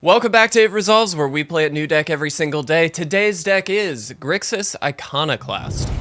Welcome back to It Resolves, where we play a new deck every single day. Today's deck is Grixis Iconoclast.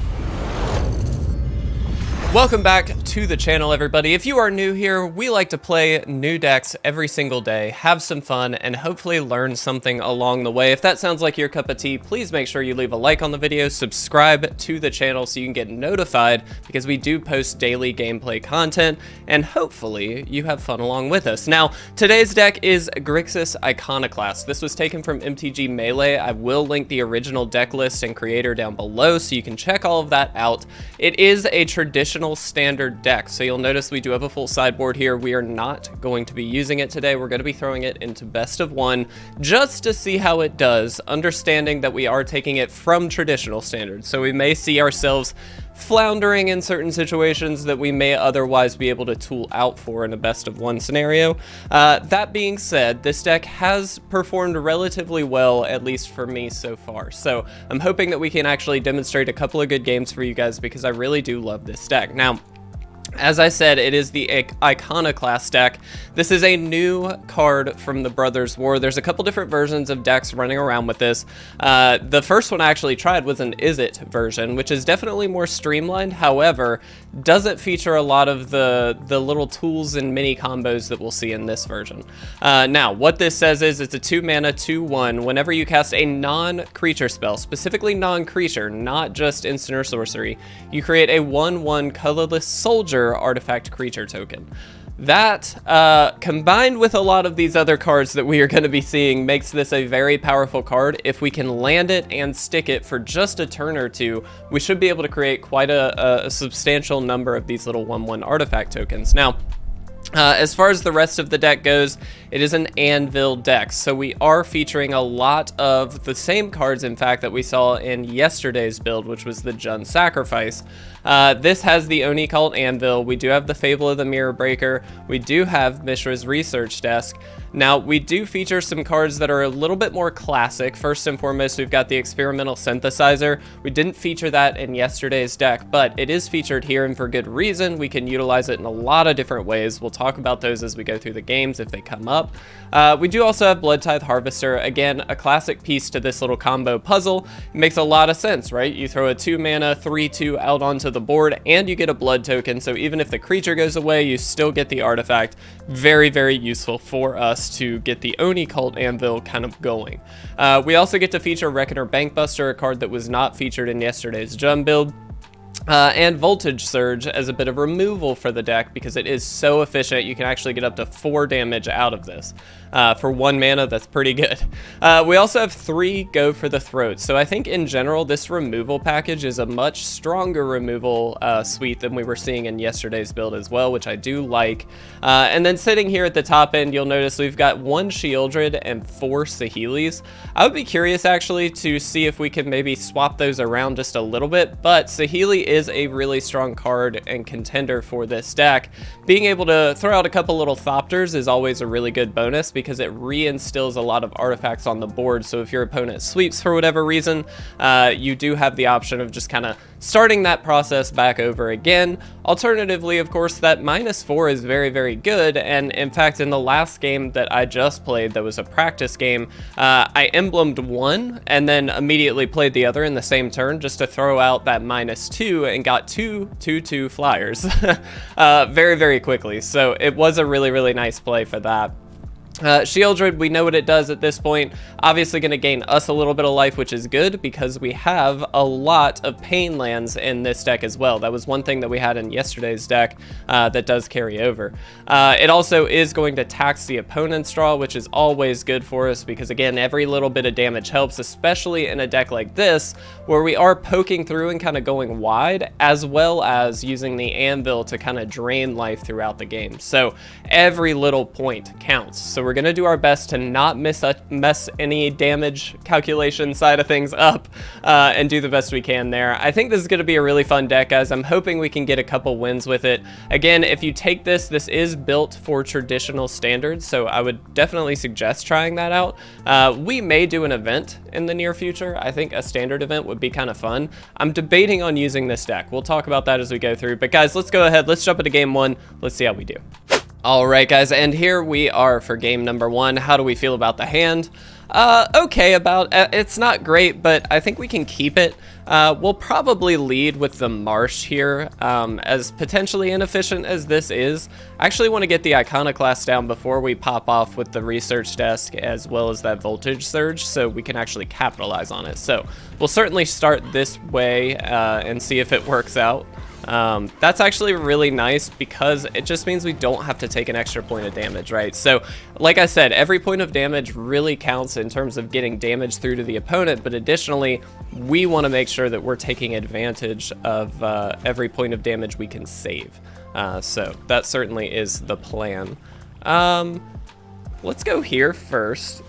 Welcome back to the channel, everybody. If you are new here, we like to play new decks every single day, have some fun, and hopefully learn something along the way. If that sounds like your cup of tea, please make sure you leave a like on the video, subscribe to the channel so you can get notified, because we do post daily gameplay content, and hopefully you have fun along with us. Now, today's deck is Grixis Iconoclast. This was taken from MTG Melee. I will link the original deck list and creator down below so you can check all of that out. It is a traditional standard deck, so you'll notice we do have a full sideboard here. We are not going to be using it today. We're going to be throwing it into best of one just to see how it does, understanding that we are taking it from traditional standard, so we may see ourselves floundering in certain situations that we may otherwise be able to tool out for in a best of one scenario. That being said, this deck has performed relatively well, at least for me so far. So I'm hoping that we can actually demonstrate a couple of good games for you guys, because I really do love this deck. Now, as I said, it is the Iconoclast deck. This is a new card from the Brothers War. There's a couple different versions of decks running around with this. The first one I actually tried was an Is It version, which is definitely more streamlined. However, doesn't feature a lot of the little tools and mini combos that we'll see in this version. Now, what this says is it's a 2-mana, 2/1. Whenever you cast a non-creature spell, specifically non-creature, not just instant or sorcery, you create a 1/1 colorless soldier artifact creature token. That, combined with a lot of these other cards that we are going to be seeing, makes this a very powerful card. If we can land it and stick it for just a turn or two, we should be able to create quite a substantial number of these little 1/1 artifact tokens. Now, as far as the rest of the deck goes, it is an Anvil deck, so we are featuring a lot of the same cards, in fact, that we saw in yesterday's build, which was the Grixis Sacrifice. This has the Oni Cult Anvil. We do have the Fable of the Mirror Breaker. We do have Mishra's Research Desk. Now, we do feature some cards that are a little bit more classic. First and foremost, we've got the Experimental Synthesizer. We didn't feature that in yesterday's deck, but it is featured here, and for good reason. We can utilize it in a lot of different ways. We'll talk about those as we go through the games if they come up. We do also have Blood Tithe Harvester. Again, a classic piece to this little combo puzzle. It makes a lot of sense, right? You throw a 2-mana 3/2 out onto the board, and you get a blood token, so even if the creature goes away, you still get the artifact. Very, very useful for us to get the Oni Cult Anvil kind of going. We also get to feature Reckoner Bankbuster, a card that was not featured in yesterday's Jum build. And Voltage Surge as a bit of removal for the deck, because it is so efficient. You can actually get up to 4 damage out of this. For 1 mana, that's pretty good. We also have 3 Go for the Throat. So I think in general, this removal package is a much stronger removal suite than we were seeing in yesterday's build as well, which I do like. And then sitting here at the top end, you'll notice we've got 1 Shieldred and 4 Saheelis. I would be curious actually to see if we can maybe swap those around just a little bit, but Saheeli is a really strong card and contender for this deck. Being able to throw out a couple little Thopters is always a really good bonus, because it reinstills a lot of artifacts on the board. So if your opponent sweeps for whatever reason, you do have the option of just kind of starting that process back over again. Alternatively, of course, that -4 is very, very good. And in fact, in the last game that I just played, that was a practice game, I emblemed one and then immediately played the other in the same turn just to throw out that -2 and got 2 2/2 flyers very, very quickly. So it was a really, really nice play for that. Shieldred, we know what it does at this point. Obviously going to gain us a little bit of life, which is good, because we have a lot of pain lands in this deck as well. That was one thing that we had in yesterday's deck that does carry over. It also is going to tax the opponent's draw, which is always good for us, because again, every little bit of damage helps, especially in a deck like this, where we are poking through and kind of going wide, as well as using the Anvil to kind of drain life throughout the game. So every little point counts. So we're going to do our best to not mess any damage calculation side of things up and do the best we can there. I think this is going to be a really fun deck, guys. I'm hoping we can get a couple wins with it. Again, if you take this is built for traditional standards, so I would definitely suggest trying that out. We may do an event in the near future. I think a standard event would be kind of fun. I'm debating on using this deck. We'll talk about that as we go through. But guys, let's go ahead. Let's jump into game 1. Let's see how we do. Alright guys, and here we are for game number 1. How do we feel about the hand? Okay about, it's not great, but I think we can keep it. We'll probably lead with the Marsh here, as potentially inefficient as this is. I actually want to get the Iconoclast down before we pop off with the Research Desk as well as that Voltage Surge, so we can actually capitalize on it. So we'll certainly start this way and see if it works out. That's actually really nice because it just means we don't have to take an extra point of damage, right? So, like I said, every point of damage really counts in terms of getting damage through to the opponent, but additionally, we want to make sure that we're taking advantage of every point of damage we can save. So that certainly is the plan. Let's go here first.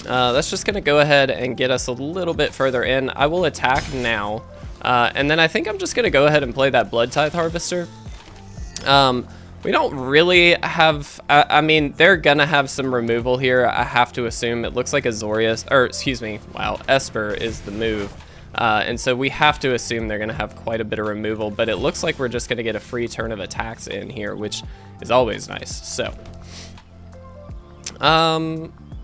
That's just going to go ahead and get us a little bit further in. I will attack now. And then I think I'm just going to go ahead and play that Blood Tithe Harvester. We don't really have, I mean, they're going to have some removal here, I have to assume. It looks like Azorius, or excuse me, wow, Esper is the move. And so we have to assume they're going to have quite a bit of removal, but it looks like we're just going to get a free turn of attacks in here, which is always nice. So,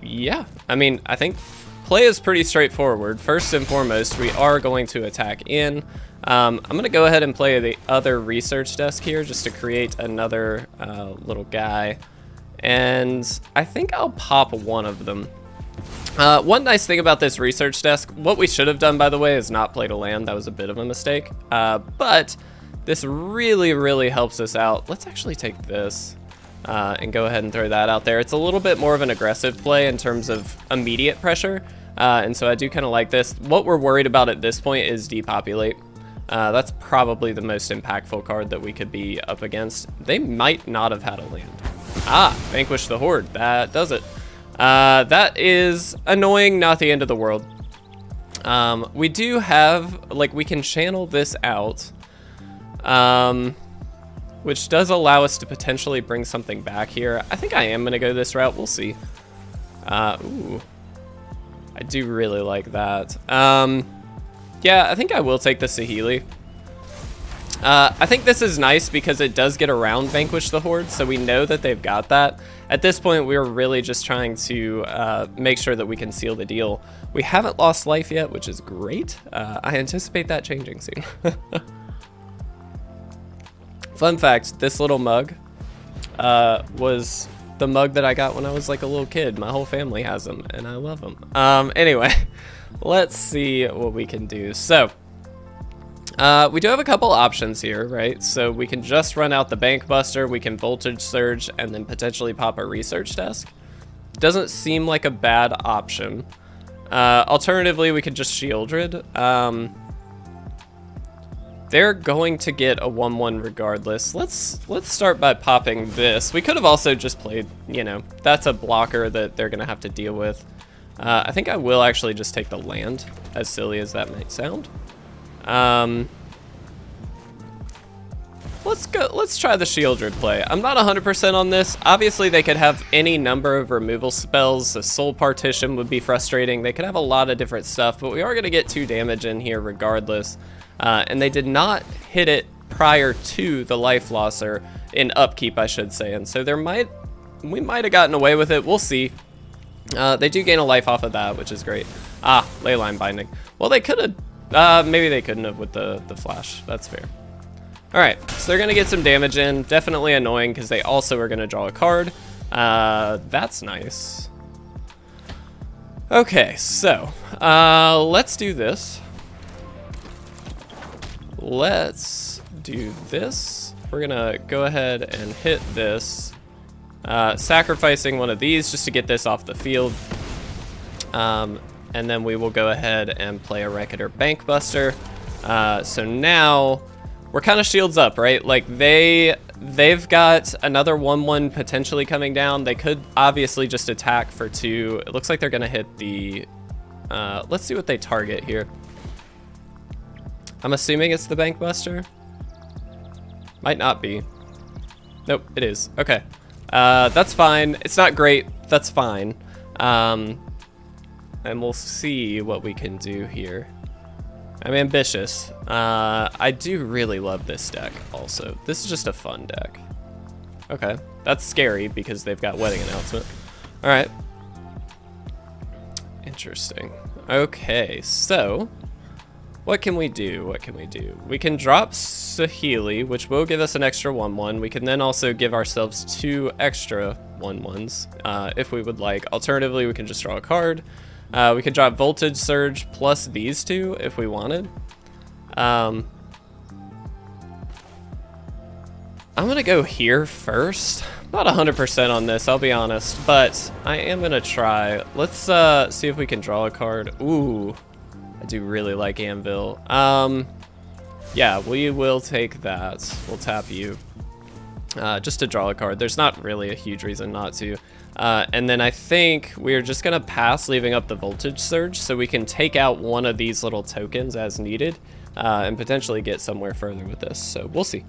yeah, I mean, I think play is pretty straightforward. First and foremost, we are going to attack in. I'm going to go ahead and play the other Research Desk here just to create another little guy. And I think I'll pop one of them. One nice thing about this Research Desk, what we should have done, by the way, is not played a land. That was a bit of a mistake. But this really, really helps us out. Let's actually take this. And go ahead and throw that out there. It's a little bit more of an aggressive play in terms of immediate pressure, and so I do kind of like this. What we're worried about at this point is depopulate. That's probably the most impactful card that we could be up against. They might not have had a land. Ah, Vanquish the Horde. That does it. That is annoying, not the end of the world. We do have, like, we can channel this out. Which does allow us to potentially bring something back here. I think I am going to go this route. We'll see. Ooh. I do really like that. Yeah, I think I will take the Saheeli. I think this is nice because it does get around Vanquish the Horde, so we know that they've got that. At this point, we're really just trying to make sure that we can seal the deal. We haven't lost life yet, which is great. I anticipate that changing soon. Fun fact, this little mug was the mug that I got when I was like a little kid. My whole family has them, and I love them. Anyway, let's see what we can do. So, we do have a couple options here, right? So we can just run out the Bank Buster, we can Voltage Surge, and then potentially pop a Research Desk. Doesn't seem like a bad option. Alternatively, we could just Shieldred. They're going to get a 1/1 regardless. Let's start by popping this. We could have also just played, you know, that's a blocker that they're gonna have to deal with. I think I will actually just take the land, as silly as that might sound. Let's try the Shieldred play. I'm not 100% on this. Obviously, they could have any number of removal spells. A Soul Partition would be frustrating. They could have a lot of different stuff, but we are gonna get 2 damage in here regardless. And they did not hit it prior to the Life Losser, in upkeep, I should say. And so we might have gotten away with it. We'll see. They do gain a life off of that, which is great. Ah, Leyline Binding. Well, they could have, maybe they couldn't have with the Flash. That's fair. All right, so they're gonna get some damage in. Definitely annoying because they also are gonna draw a card. That's nice. Okay, so let's do this. Let's do this. We're gonna go ahead and hit this, sacrificing one of these just to get this off the field. And then we will go ahead and play a Reckoner Bank Buster. So now we're kind of shields up, right? Like they've got another 1/1 potentially coming down. They could obviously just attack for 2. It looks like they're gonna hit the, let's see what they target here. I'm assuming it's the Bank Buster. Might not be. Nope, it is. Okay. That's fine. It's not great. That's fine. And we'll see what we can do here. I'm ambitious. I do really love this deck also. This is just a fun deck. Okay, that's scary because they've got wedding announcement. All right. Interesting. Okay, so what can we do? What can we do? We can drop Saheeli, which will give us an extra 1/1. We can then also give ourselves 2 extra 1/1s if we would like. Alternatively, we can just draw a card. We could drop Voltage Surge plus these 2 if we wanted. I'm gonna go here first. Not 100% on this, I'll be honest, but I am gonna try. Let's see if we can draw a card. Ooh, I do really like Anvil. Yeah, we will take that. We'll tap you just to draw a card. There's not really a huge reason not to. And then I think we're just gonna pass leaving up the Voltage Surge so we can take out one of these little tokens as needed and potentially get somewhere further with this. So we'll see.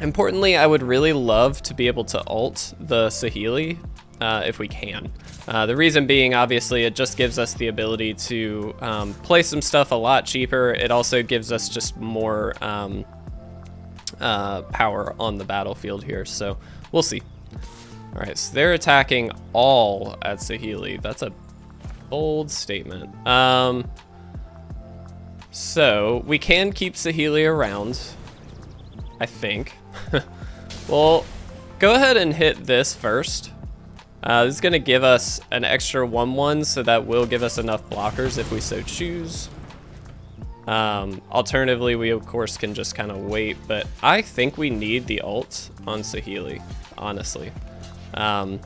Importantly, I would really love to be able to ult the Saheeli if we can. The reason being, obviously, it just gives us the ability to play some stuff a lot cheaper. It also gives us just more power on the battlefield here, so we'll see. All right, so they're attacking all at Saheeli. That's a bold statement. So we can keep Saheeli around, I think. Well, go ahead and hit this first. This is gonna give us an extra 1/1, so that will give us enough blockers if we so choose. Alternatively, we of course can just kind of wait, but I think we need the ult on Saheeli, honestly. I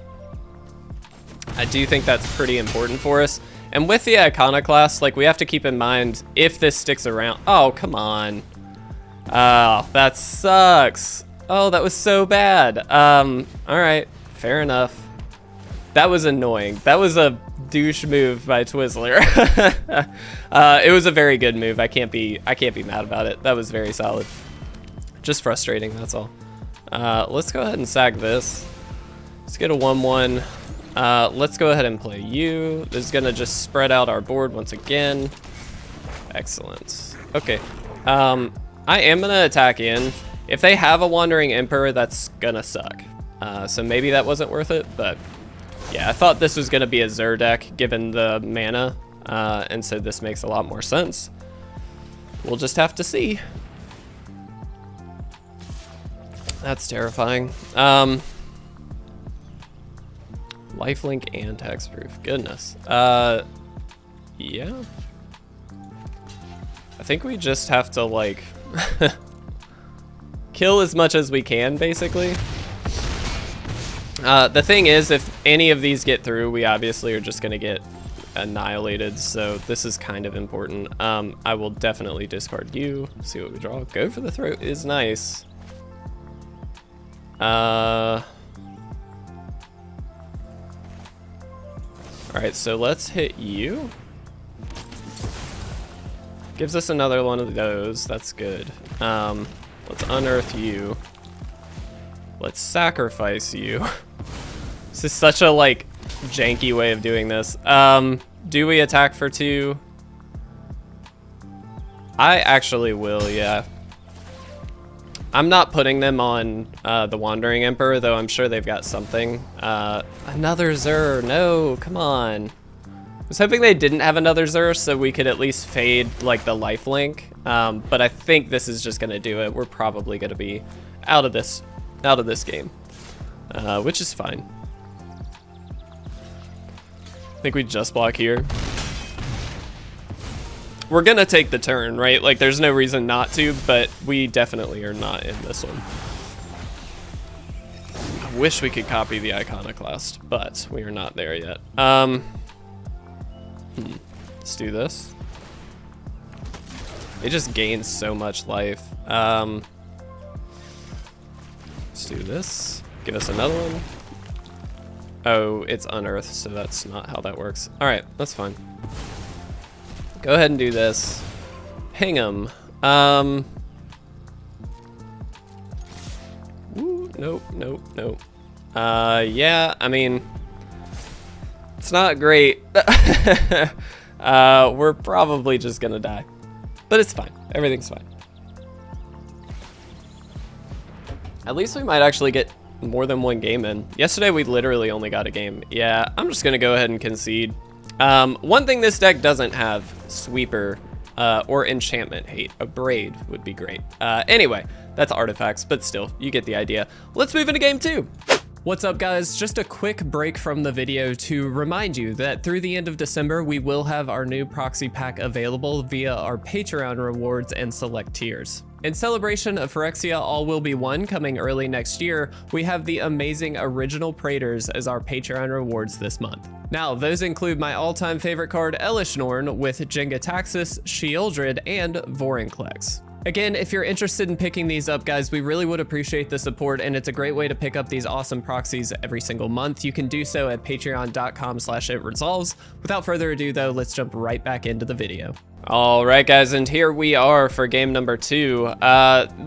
do think that's pretty important for us. And with the Iconoclast, like, we have to keep in mind if this sticks around. Oh, come on. Oh, that sucks. Oh, that was so bad. All right, fair enough. That was annoying. That was a douche move by Twizzler. It was a very good move. I can't be mad about it. That was very solid. Just frustrating, that's all. Let's go ahead and sack this. Let's get a 1/1. Let's go ahead and play you. This is gonna just spread out our board once again. Excellent. Okay. I am gonna attack in. If they have a Wandering Emperor, that's gonna suck. So maybe that wasn't worth it, but yeah, I thought this was gonna be a Zur deck given the mana, and so this makes a lot more sense. We'll just have to see. That's terrifying. Lifelink and hexproof, goodness. Yeah. I think we just have to, like, kill as much as we can, basically. The thing is, if any of these get through, we obviously are just gonna get annihilated, so this is kind of important. I will definitely discard you, see what we draw. Go for the throat is nice. Alright, so let's hit you. Gives us another one of those, that's good. Let's unearth you. Let's sacrifice you. This is such a, like, janky way of doing this. Do we attack for 2? I actually will, yeah. I'm not putting them on the Wandering Emperor, though I'm sure they've got something. Another Zur, no, come on. I was hoping they didn't have another Zur so we could at least fade, like, the lifelink. But I think this is just gonna do it. We're probably gonna be out of this game, which is fine. I think we just block here. We're gonna take the turn, right? Like, there's no reason not to, but we definitely are not in this one. I wish we could copy the Iconoclast, but we are not there yet. Let's do this. It just gains so much life. Let's do this. Give us another one. Oh, it's unearthed, so that's not how that works. All right, that's fine. Go ahead and do this. Ping him. Ooh, nope, nope, nope. Yeah, I mean, it's not great. We're probably just gonna die, but it's fine. Everything's fine. At least we might actually get more than one game in. Yesterday we literally only got a game. Yeah, I'm just gonna go ahead and concede. One thing this deck doesn't have, Sweeper or Enchantment Hate. A Braid would be great. Anyway, that's artifacts, but still, you get the idea. Let's move into game 2. What's up, guys? Just a quick break from the video to remind you that through the end of December, we will have our new proxy pack available via our Patreon rewards and select tiers. In celebration of Phyrexia All Will Be One coming early next year, we have the amazing Original Praetors as our Patreon rewards this month. Now, those include my all-time favorite card, Elishnorn, with Jenga Taxis, Sheoldred, and Vorinclex. Again, if you're interested in picking these up, guys, we really would appreciate the support, and it's a great way to pick up these awesome proxies every single month. You can do so at patreon.com/itresolves. Without further ado, though, let's jump right back into the video. All right, guys, and here we are for game number 2.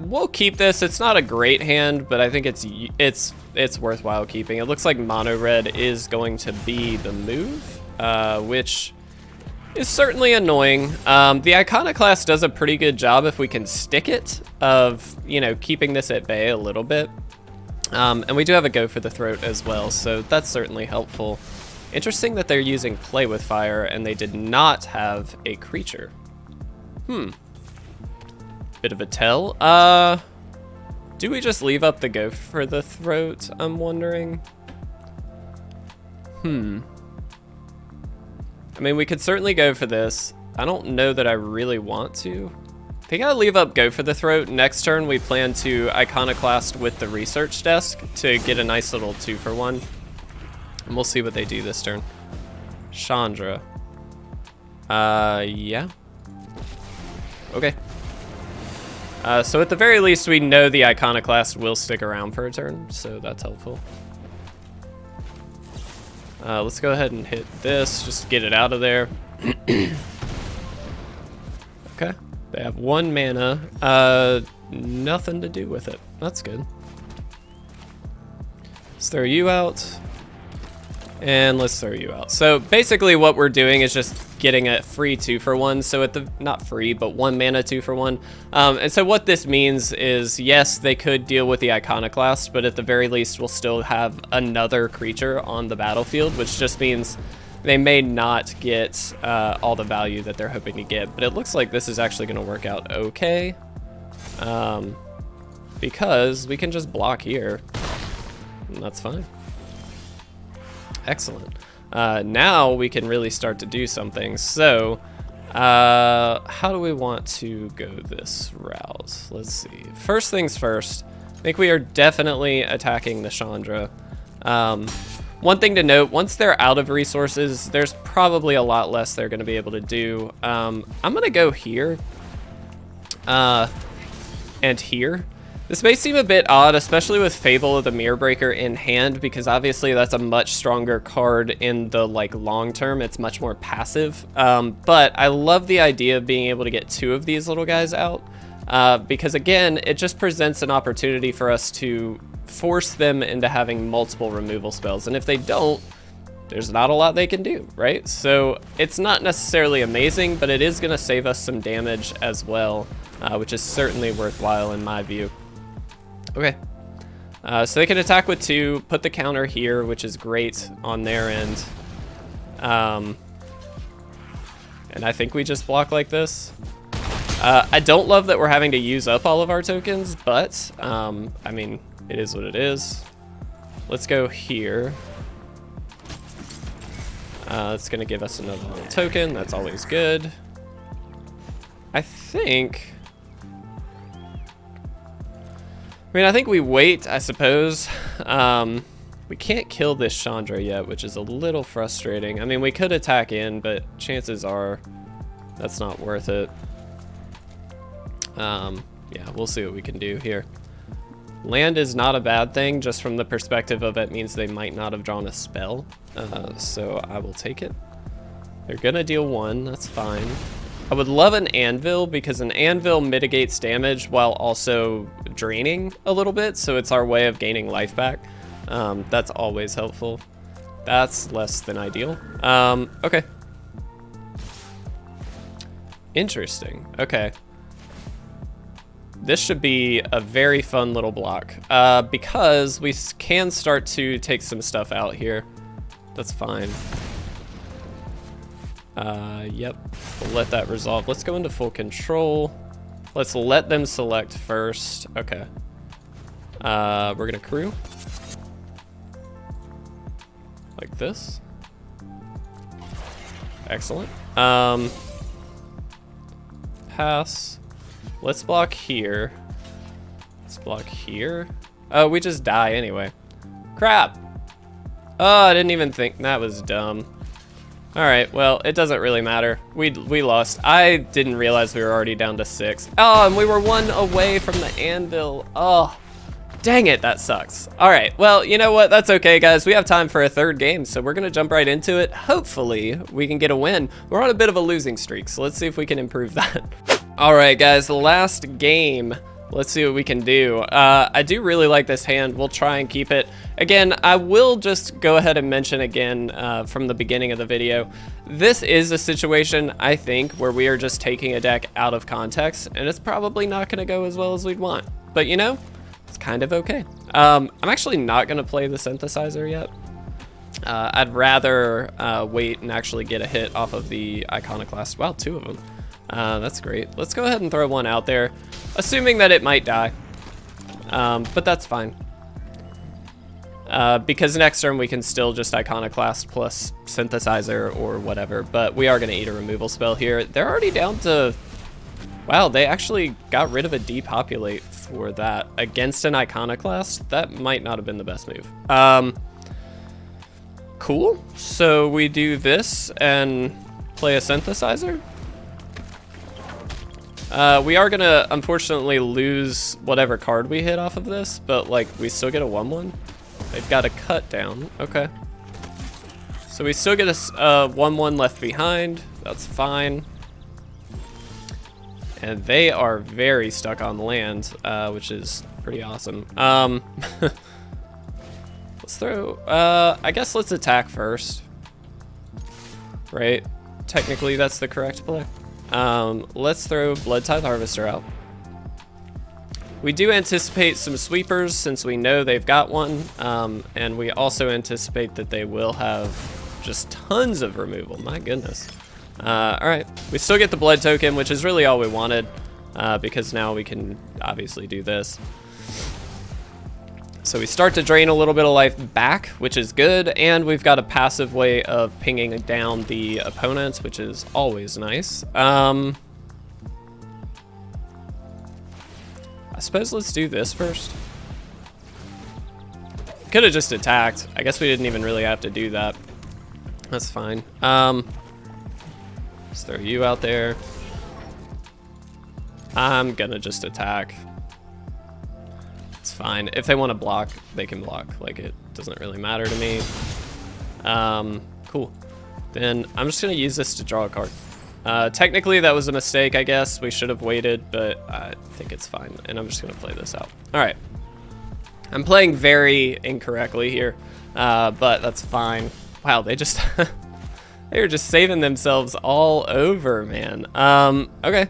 We'll keep this. It's not a great hand, but I think it's worthwhile keeping. It looks like mono red is going to be the move, which is certainly annoying. The Iconoclast does a pretty good job if we can stick it of, you know, keeping this at bay a little bit. And we do have a Go for the Throat as well, so that's certainly helpful. Interesting that they're using Play with Fire and they did not have a creature. Bit of a tell. Do we just leave up the Go for the Throat, I'm wondering? I mean, we could certainly go for this. I don't know that I really want to. I think I'll leave up Go for the Throat. Next turn, we plan to Iconoclast with the Research Desk to get a nice little 2-for-1. And we'll see what they do this turn. Chandra. Yeah. Okay. So at the very least, we know the Iconoclast will stick around for a turn, so that's helpful. Let's go ahead and hit this, just to get it out of there. Okay, they have 1 mana, nothing to do with it. That's good. Let's throw you out, and let's throw you out. So basically what we're doing is just getting a free 2-for-1, so at the, not free, but 1 mana 2-for-1. And so what this means is, yes, they could deal with the Iconoclast, but at the very least we'll still have another creature on the battlefield, which just means they may not get all the value that they're hoping to get. But it looks like this is actually going to work out okay, because we can just block here, and that's fine. Excellent. Now we can really start to do something. So how do we want to go this route? Let's see. First things first, I think we are definitely attacking the Chandra. One thing to note, once they're out of resources, there's probably a lot less they're going to be able to do. I'm going to go here and here. This may seem a bit odd, especially with Fable of the Mirror Breaker in hand, because obviously that's a much stronger card in the long term. It's much more passive, but I love the idea of being able to get 2 of these little guys out, because again, it just presents an opportunity for us to force them into having multiple removal spells, and if they don't, there's not a lot they can do, right? So it's not necessarily amazing, but it is going to save us some damage as well, which is certainly worthwhile in my view. Okay, so they can attack with 2, put the counter here, which is great on their end. And I think we just block like this. I don't love that we're having to use up all of our tokens, but I mean, it is what it is. Let's go here. It's gonna give us another little token, that's always good. I think we wait, I suppose. We can't kill this Chandra yet, which is a little frustrating. I mean, we could attack in, but chances are that's not worth it. Yeah, we'll see what we can do here. Land is not a bad thing, just from the perspective of it means they might not have drawn a spell. So I will take it. They're gonna deal 1, that's fine. I would love an anvil, because an anvil mitigates damage while also draining a little bit, so it's our way of gaining life back. That's always helpful. That's less than ideal. Okay. Interesting. Okay. this should be a very fun little block because we can start to take some stuff out here. That's fine. Yep, we'll let that resolve. Let's go into full control. Let's let them select first. Okay. We're gonna crew. Like this. Excellent. Pass. Let's block here. Let's block here. Oh, we just die anyway. Crap. Oh, I didn't even think. That was dumb. All right, well, it doesn't really matter. We lost. I didn't realize we were already down to 6. Oh, and we were 1 away from the anvil. Oh, dang it, that sucks. All right, well, you know what? That's okay, guys. We have time for a 3rd game, so we're gonna jump right into it. Hopefully, we can get a win. We're on a bit of a losing streak, so let's see if we can improve that. All right, guys, the last game. Let's see what we can do. I do really like this hand. We'll try and keep it. Again, I will just go ahead and mention again from the beginning of the video, this is a situation, I think, where we are just taking a deck out of context, and it's probably not going to go as well as we'd want. But, you know, it's kind of okay. I'm actually not going to play the synthesizer yet. I'd rather wait and actually get a hit off of the Iconoclast. Wow, 2 of them. That's great. Let's go ahead and throw one out there, assuming that it might die. But that's fine. Because next turn we can still just Iconoclast plus Synthesizer or whatever, but we are going to eat a removal spell here. They're already down to... Wow, they actually got rid of a depopulate for that against an Iconoclast. That might not have been the best move. Cool. So we do this and play a Synthesizer. We are gonna, unfortunately, lose whatever card we hit off of this, but, like, we still get a 1/1. They've got a cut down. Okay. So we still get a 1/1 left behind. That's fine. And they are very stuck on land, which is pretty awesome. Let's throw, I guess let's attack first. Right? Technically, that's the correct play. Let's throw Blood Tithe Harvester out. We do anticipate some sweepers since we know they've got one, and we also anticipate that they will have just tons of removal. My goodness. All right, we still get the blood token, which is really all we wanted, because now we can obviously do this. So we start to drain a little bit of life back, which is good, and we've got a passive way of pinging down the opponents, which is always nice. I suppose let's do this first. Could have just attacked. I guess we didn't even really have to do that. That's fine. Let's throw you out there. I'm gonna just attack. It's fine. If they want to block, they can block. Like, it doesn't really matter to me. Cool. Then I'm just gonna use this to draw a card. Technically, that was a mistake, I guess. We should have waited, but I think it's fine. And I'm just gonna play this out. All right. I'm playing very incorrectly here, but that's fine. Wow, they just they were just saving themselves all over, man. Okay.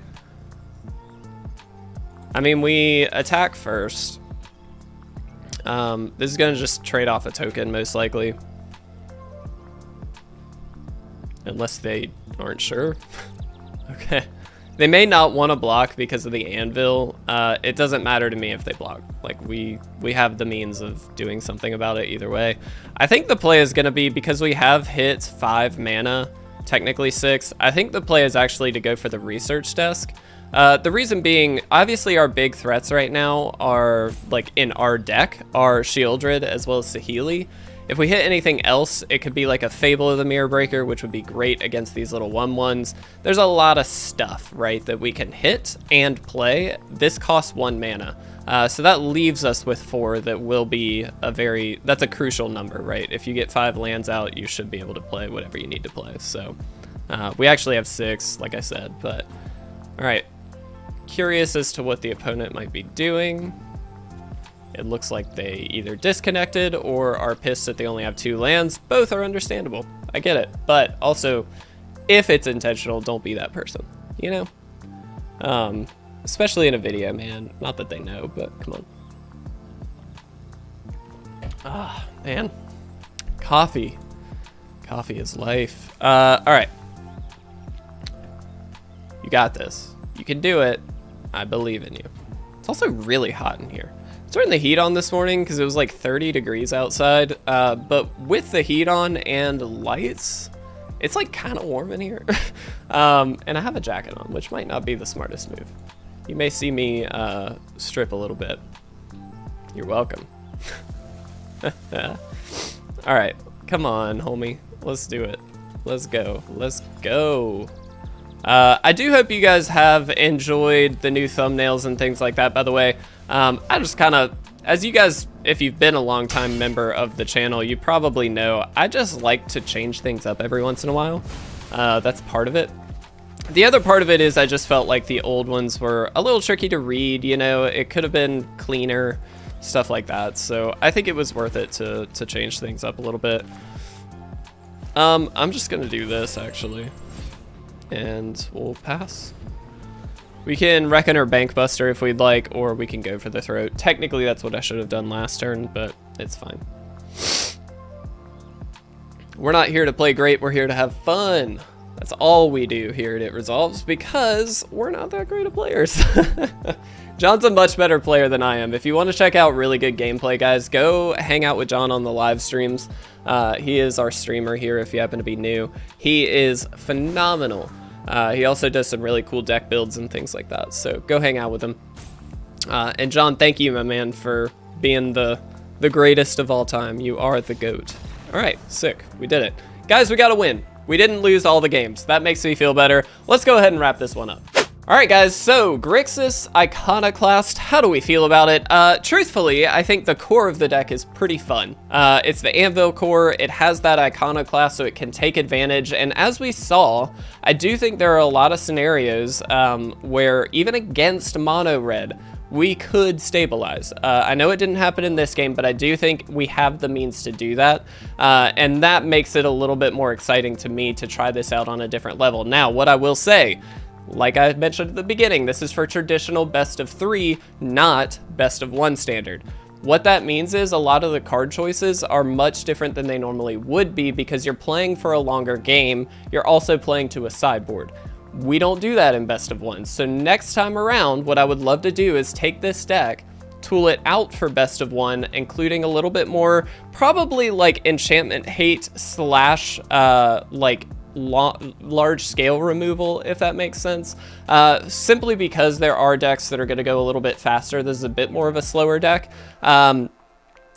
I mean, we attack first. This is gonna just trade off a token, most likely. Unless they aren't sure. Okay. They may not want to block because of the anvil. It doesn't matter to me if they block. Like, we have the means of doing something about it either way. I think the play is going to be, because we have hit 5 mana, technically 6, I think the play is actually to go for the research desk. The reason being, obviously our big threats right now are, like, in our deck, are Shieldred as well as Saheeli. If we hit anything else, it could be like a Fable of the Mirror Breaker, which would be great against these little 1/1s. There's a lot of stuff, right, that we can hit and play. This costs 1 mana. So that leaves us with 4 that will be that's a crucial number, right? If you get 5 lands out, you should be able to play whatever you need to play. So we actually have 6, like I said, but all right. Curious as to what the opponent might be doing. It looks like they either disconnected or are pissed that they only have 2 lands. Both are understandable. I get it. But also, if it's intentional, don't be that person, you know? especially in a video, man. Not that they know, but come on. Ah, man. Coffee. Coffee is life. All right. You got this. You can do it. I believe in you. It's also really hot in here. I turned the heat on this morning because it was like 30 degrees outside. But with the heat on and lights, it's like kind of warm in here. And I have a jacket on, which might not be the smartest move. You may see me strip a little bit. You're welcome. All right, come on, homie. Let's do it. Let's go. Let's go. I do hope you guys have enjoyed the new thumbnails and things like that, by the way. I just kind of, as you guys, if you've been a long time member of the channel, you probably know, I just like to change things up every once in a while. That's part of it. The other part of it is I just felt like the old ones were a little tricky to read, you know, it could have been cleaner, stuff like that. So I think it was worth it to change things up a little bit. I'm just gonna do this actually, and we'll pass. We can Reckon or Bank Buster if we'd like, or we can go for the throat. Technically that's what I should have done last turn, but it's fine. We're not here to play great, we're here to have fun. That's all we do here at It Resolves, because we're not that great of players. John's a much better player than I am. If you want to check out really good gameplay, guys, go hang out with John on the live streams. He is our streamer here if you happen to be new. He is phenomenal. He also does some really cool deck builds and things like that, so go hang out with him. And John, thank you, my man, for being the greatest of all time. You are the GOAT. All right, sick. We did it. Guys, we got to win. We didn't lose all the games. That makes me feel better. Let's go ahead and wrap this one up. All right, guys, so Grixis Iconoclast, how do we feel about it? Truthfully, I think the core of the deck is pretty fun. It's the Anvil core, it has that Iconoclast so it can take advantage, and as we saw, I do think there are a lot of scenarios where even against mono red, we could stabilize. I know it didn't happen in this game, but I do think we have the means to do that, and that makes it a little bit more exciting to me to try this out on a different level. Now, what I will say, like I mentioned at the beginning, this is for traditional best of 3, not best of 1 standard. What that means is a lot of the card choices are much different than they normally would be because you're playing for a longer game. You're also playing to a sideboard. We don't do that in best of 1. So next time around, what I would love to do is take this deck, tool it out for best of 1, including a little bit more, probably like enchantment hate slash like large scale removal, if that makes sense, simply because there are decks that are going to go a little bit faster. This is a bit more of a slower deck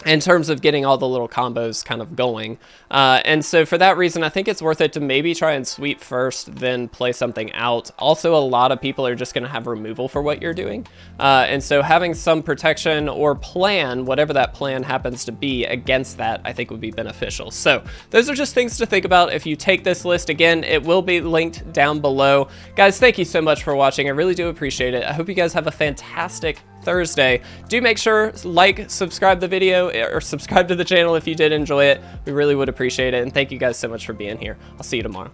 in terms of getting all the little combos kind of going, and so for that reason I think it's worth it to maybe try and sweep first, then play something out. Also, a lot of people are just going to have removal for what you're doing, and so having some protection or plan, whatever that plan happens to be, against that I think would be beneficial. So those are just things to think about if you take this list. Again, it will be linked down below. Guys, thank you so much for watching. I really do appreciate it. I hope you guys have a fantastic Thursday. Do make sure like, subscribe the video, or subscribe to the channel if you did enjoy it. We really would appreciate it, and thank you guys so much for being here. I'll see you tomorrow.